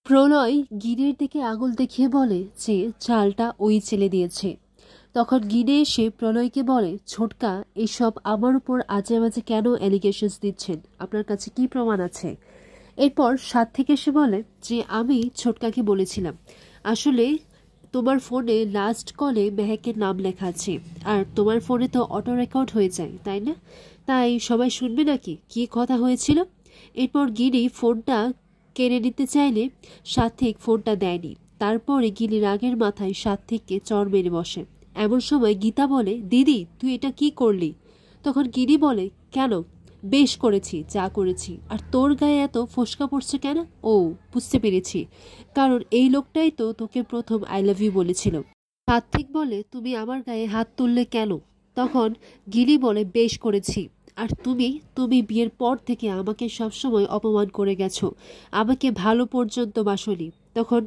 প্রলয় গিনের দিকে আঙুল দেখিয়ে বলে যে চালটা ওই ছেলে দিয়েছে। তখন গিনে এসে প্রলয়কে বলে, ছোটকা, এসব আমার উপর আজে বাজে কেন অ্যালিগেশনস দিচ্ছেন? আপনার কাছে কি প্রমাণ আছে? এরপর সাত থেকে এসে বলে যে আমি ছোটকাকে বলেছিলাম, আসলে তোমার ফোনে লাস্ট কলে মেহেকের নাম লেখা আছে, আর তোমার ফোনে তো অটো রেকর্ড হয়ে যায়, তাই না? তাই সবাই শুনবে নাকি কি কথা হয়েছিল। এরপর গিনি ফোনটা কেড়ে নিতে চাইলে সাত্বিক ফোনটা দেয়নি। তারপরে গিনি রাগের মাথায় সাত্বিককে চড় মেরে বসে। এমন সময় গীতা বলে, দিদি তুই এটা কি করলি? তখন গিনি বলে, কেন? বেশ করেছি যা করেছি, আর তোর গায়ে এত ফোসকা পড়ছে কেন? ও, বুঝতে পেরেছি, কারণ এই লোকটাই তো তোকে প্রথম আই লাভ ইউ বলেছিল। সাত্বিক বলে, তুমি আমার গায়ে হাত তুললে কেন? তখন গিনি বলে, বেশ করেছি, আর তুমি তুমি বিয়ের পর থেকে আমাকে সবসময় অপমান করে গেছো, আমাকে ভালো পর্যন্ত বাসনি। তখন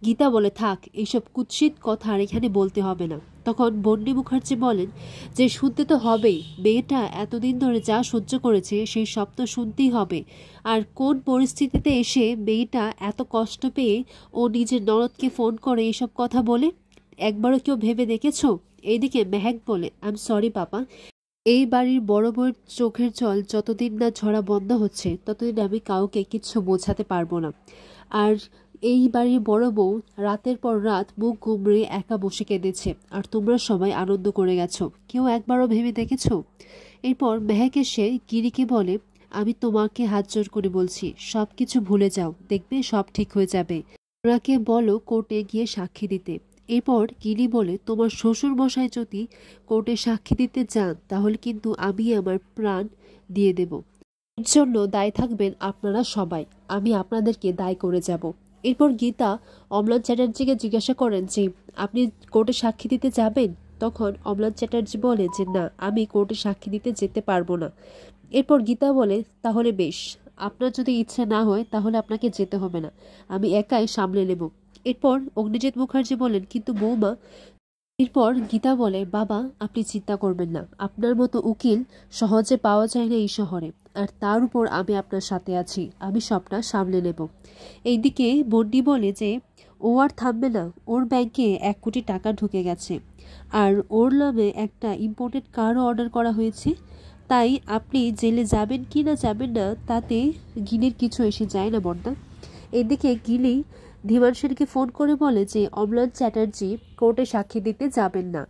গীতা বলে, থাক, এইসব কুৎসিত কথা আর এখানে বলতে হবে না। তখন বন্ডি মুখার্জি বলেন যে শুনতে তো হবেই, মেয়েটা এতদিন ধরে যা সহ্য করেছে সেই সব তো শুনতেই হবে। আর কোন পরিস্থিতিতে এসে মেয়েটা এত কষ্ট পেয়ে ও নিজের ননদকে ফোন করে এসব কথা বলে, একবারও কেউ ভেবে দেখেছো? এইদিকে মেহেক বলে, আই এম সরি পাপা, এই বাড়ির বড় বউয়ের চোখের জল যতদিন না ঝরা বন্ধ হচ্ছে ততদিন আমি কাউকে কিচ্ছু বোঝাতে পারবো না। আর এই বাড়ির বড় বউ রাতের পর রাত মুখ গুমড়ে একা বসে কেঁদেছে, আর তোমরা সবাই আনন্দ করে গেছো, কেউ একবারও ভেবে দেখেছো? এরপর মেহেক এসে গিরিকে বলে, আমি তোমাকে হাত জোর করে বলছি, সব কিছু ভুলে যাও, দেখবে সব ঠিক হয়ে যাবে। ওনাকে বলো কোর্টে গিয়ে সাক্ষী দিতে। এরপর গিনি বলে, তোমার শ্বশুর মশাই যদি কোর্টে সাক্ষী দিতে যান তাহলে কিন্তু আমি আমার প্রাণ দিয়ে দেব। এর জন্য দায়ী থাকবেন আপনারা সবাই, আমি আপনাদেরকে দায়ী করে যাব। এরপর গীতা অম্লান চ্যাটার্জিকে জিজ্ঞাসা করেন যে আপনি কোর্টে সাক্ষী দিতে যাবেন? তখন অম্লান চ্যাটার্জি বলে যে না, আমি কোর্টে সাক্ষী দিতে যেতে পারবো না। এরপর গীতা বলে, তাহলে বেশ, আপনার যদি ইচ্ছে না হয় তাহলে আপনাকে যেতে হবে না, আমি একাই সামলে নেব। এরপর অগ্নিজিৎ মুখার্জি বলেন, কিন্তু বৌমা। এরপর গীতা বলে, বাবা আপনি চিন্তা করবেন না, আপনার মতো উকিল সহজে পাওয়া যায় না এই শহরে, আর তার উপর আমি আপনার সাথে আছি, আমি সবটা সামলে নেব। এইদিকে বন্ডি বলে যে ও আর থামবে না, ওর ব্যাংকে 1 কোটি টাকা ঢুকে গেছে, আর ওর নামে একটা ইম্পোর্টেড কারও অর্ডার করা হয়েছে। তাই আপনি জেলে যাবেন কি না যাবেন না তাতে গিনির কিছু এসে যায় না বন্ডা। এদিকে গিলি ধীমান সেনকে ফোন করে বলে যে অম্লান চ্যাটার্জি কোর্টে সাক্ষী দিতে যাবেন না,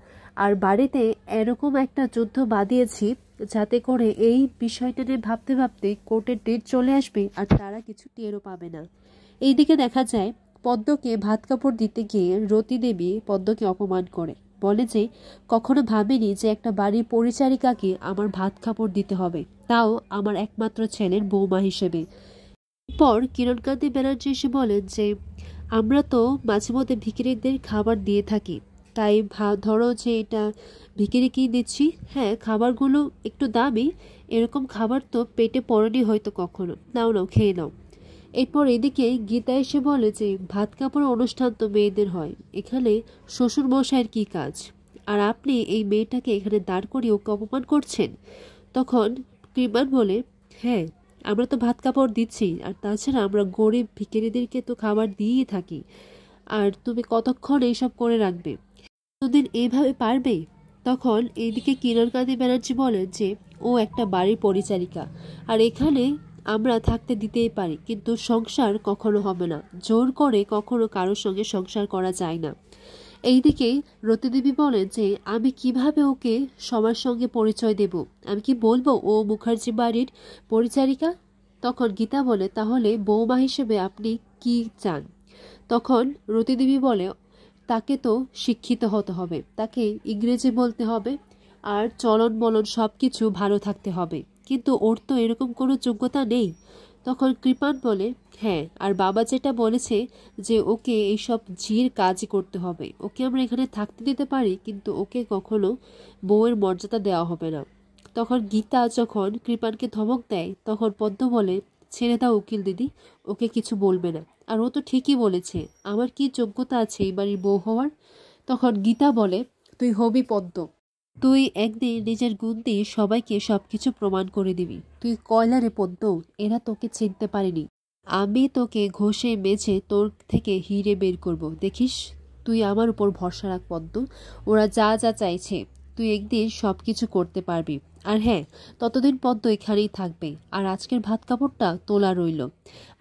আর বাড়িতে এরকম একটা যুদ্ধ বাঁধিয়েছি যাতে করে এই বিষয়টা নিয়ে ভাবতে ভাবতে কোর্টের ডেট চলে আসবে আর তারা কিছু টেরও পাবে না। এইদিকে দেখা যায় পদ্মকে ভাত কাপড় দিতে গিয়ে রতি দেবী পদ্মকে অপমান করে, বলে যে কখনো ভাবিনি যে একটা বাড়ির পরিচারিকাকে আমার ভাত কাপড় দিতে হবে, তাও আমার একমাত্র ছেলের বৌমা হিসেবে। পর কিরণকান্তি ব্যানার্জি এসে বলেন যে আমরা তো মাঝে মধ্যে ভিখিরিদের খাবার দিয়ে থাকি, তাই ধরো যে এটা ভিখিরিকেই দিচ্ছি। হ্যাঁ, খাবারগুলো একটু দামি, এরকম খাবার তো পেটে পড়েনি হয়তো কখনো, নাও নাও খেয়ে নাও। এরপর এদিকে গীতা এসে বলে যে ভাত কাপড় অনুষ্ঠান তো মেয়েদের হয়, এখানে শ্বশুর মশাইয়ের কি কাজ, আর আপনি এই মেয়েটাকে এখানে দাঁড় করিয়ে ওকে অপমান করছেন। তখন কৃপান বলে, হ্যাঁ, আমরা তো ভাত কাপড় দিচ্ছি, আর তাছাড়া আমরা গরিব ভিখারিদেরকে তো খাবার দিয়েই থাকি, আর তুমি কতক্ষণ এইসব করে রাখবে, তোদের এইভাবে পারবে? তখন এইদিকে কিরণকান্তি ব্যানার্জি বলেন যে ও একটা বাড়ির পরিচারিকা, আর এখানে আমরা থাকতে দিতেই পারি, কিন্তু সংসার কখনো হবে না, জোর করে কখনো কারোর সঙ্গে সংসার করা যায় না। এইদিকে রতিদেবী বলেন যে আমি কিভাবে ওকে সবার সঙ্গে পরিচয় দেব, আমি কি বলবো ও মুখার্জি বাড়ির পরিচারিকা? তখন গীতা বলে, তাহলে বৌমা হিসেবে আপনি কি চান? তখন রতিদেবী বলে, তাকে তো শিক্ষিত হতে হবে, তাকে ইংরেজি বলতে হবে, আর চলন বলন সব কিছু ভালো থাকতে হবে, কিন্তু ওর তো এরকম কোনো যোগ্যতা নেই। তখন কৃপান বলে, হ্যাঁ, আর বাবা যেটা বলেছে যে ওকে এইসব ঝির কাজই করতে হবে, ওকে আমরা এখানে থাকতে দিতে পারি কিন্তু ওকে কখনো বউয়ের মর্যাদা দেওয়া হবে না। তখন গীতা যখন কৃপানকে ধমক দেয় তখন পদ্ম বলে, ছেড়ে দাও উকিল দিদি, ওকে কিছু বলবে না, আর ও তো ঠিকই বলেছে, আমার কি যোগ্যতা আছে এই বাড়ির বউ হওয়ার? তখন গীতা বলে, তুই হবি পদ্ম, তুই একদিন নিজের গুণ দিয়ে সবাইকে সবকিছু প্রমাণ করে দিবি, তুই কয়লা রে পদ্ম, এরা তোকে চিনতে পারেনি। আমি তোকে ঘষে মেঝে তোর থেকে হিরে বের করব, দেখিস। তুই আমার উপর ভরসা রাখ পদ্ম। ওরা যা যা চাইছে তুই একদিন সব কিছু করতে পারবি। আর হ্যাঁ, ততদিন পদ্ম এখানেই থাকবে, আর আজকের ভাত কাপড়টা তোলা রইল।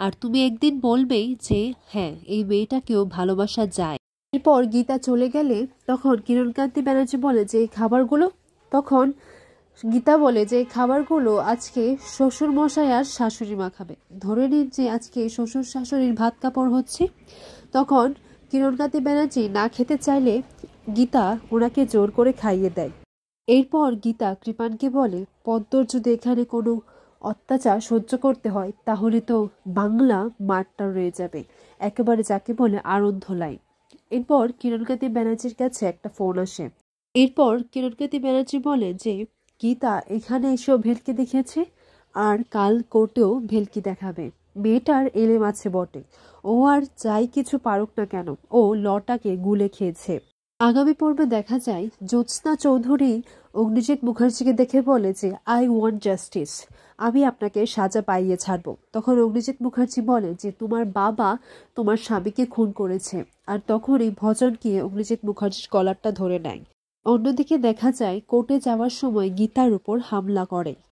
আর তুমি একদিন বলবেই যে হ্যাঁ, এই মেয়েটাকেও ভালোবাসা যায়। এরপর গীতা চলে গেলে তখন কিরণকান্তি ব্যানার্জি বলে যে তখন গীতা বলে যে খাবারগুলো আজকে শ্বশুর মশাই আর শাশুড়ি মা খাবে। ধরে নিন যে আজকে শ্বশুর শাশুড়ির ভাত কাপড় হচ্ছে। তখন কিরণকান্তি ব্যানার্জি না খেতে চাইলে গীতা ওনাকে জোর করে খাইয়ে দেয়। এরপর গীতা কৃপানকে বলে, পদ্মর যদি এখানে কোনো অত্যাচার সহ্য করতে হয় তাহলে তো বাংলা মাঠটা রয়ে যাবে, একেবারে যাকে বলে আরন্ধ লাইন। এরপর কিরণকান্তি ব্যানার্জির কাছে একটা ফোন আসে। এরপর কিরণকান্তি ব্যানার্জি বলে যে গীতা এখানে এসেও ভেলকি দেখিয়েছে, আর কাল কোর্টেও ভেলকি দেখাবে। মেয়েটার এলেম আছে বটে, ও আর যাই কিছু পারুক না কেন, ও লটাকে গুলে খেয়েছে। আগামী পর্বে দেখা যায় জ্যোৎস্না চৌধুরী অগ্নিজিৎ মুখার্জিকে দেখে বলে যে আই ওয়ান্ট জাস্টিস, আমি আপনাকে সাজা পাইয়ে ছাড়বো। তখন অগ্নিজিৎ মুখার্জি বলে যে তোমার বাবা তোমার স্বামীকে খুন করেছে। আর তখনই ভজন গিয়ে অগ্নিজিৎ মুখার্জির কলারটা ধরে নেয়। অন্যদিকে দেখা যায় কোর্টে যাওয়ার সময় গীতার উপর হামলা করে।